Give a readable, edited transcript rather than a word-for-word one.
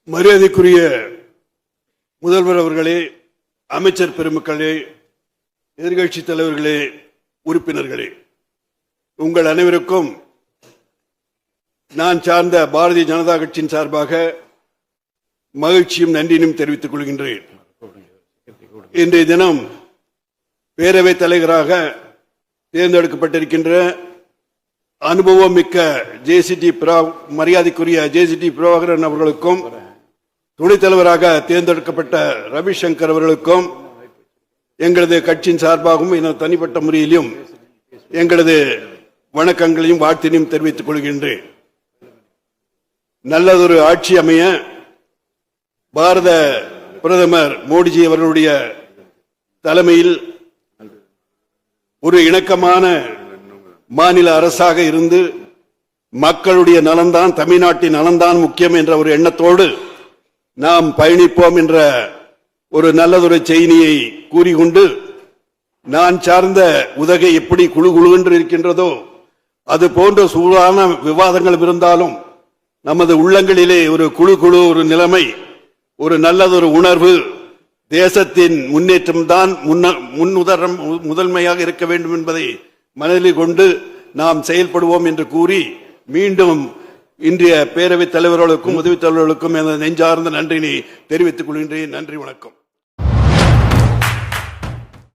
மரியாதைக்குரிய முதல்வர் அவர்களே, அமைச்சர் பெருமக்களே, எதிர்கட்சி தலைவர்களே, உறுப்பினர்களே, உங்கள் அனைவருக்கும் நான் சார்ந்த பாரதிய ஜனதா கட்சியின் சார்பாக மகிழ்ச்சியும் நன்றியும் தெரிவித்துக் கொள்கின்றேன். இன்றைய தினம் பேரவைத் தலைவராக தேர்ந்தெடுக்கப்பட்டிருக்கின்ற அனுபவம் மிக்க மரியாதைக்குரிய ஜேசிடி பிரபாகரன் அவர்களுக்கும், துணைத் தலைவராக தேர்ந்தெடுக்கப்பட்ட ரவிசங்கர் அவர்களுக்கும் எங்களது கட்சியின் சார்பாகவும் என தனிப்பட்ட முறையிலும் எங்களது வணக்கங்களையும் வாழ்த்தினையும் தெரிவித்துக் கொள்கின்றேன். நல்லதொரு ஆட்சி அமைய பாரத பிரதமர் மோடிஜி அவர்களுடைய தலைமையில் ஒரு இணக்கமான மாநில அரசாக இருந்து மக்களுடைய நலன்தான், தமிழ்நாட்டின் நலன்தான் முக்கியம் என்ற ஒரு எண்ணத்தோடு நாம் பயணிப்போம் என்ற ஒரு நல்லதொரு செய்தியை கூறிக்கொண்டு, நான் சார்ந்த உதகை எப்படி குழு குழு இருக்கின்றதோ அது போன்ற சூடான விவாதங்கள் இருந்தாலும் நமது உள்ளங்களிலே ஒரு குழு குழு ஒரு நிலைமை, ஒரு நல்லதொரு உணர்வு, தேசத்தின் முன்னேற்றம் தான் முதன்மையாக இருக்க வேண்டும் என்பதை மனதில் கொண்டு நாம் செயல்படுவோம் என்று கூறி, மீண்டும் இன்றைய பேரவைத் தலைவர்களுக்கும் உதவித் தலைவர்களுக்கும் எனது நெஞ்சார்ந்த நன்றினை தெரிவித்துக் கொள்கின்றேன். நன்றி, வணக்கம்.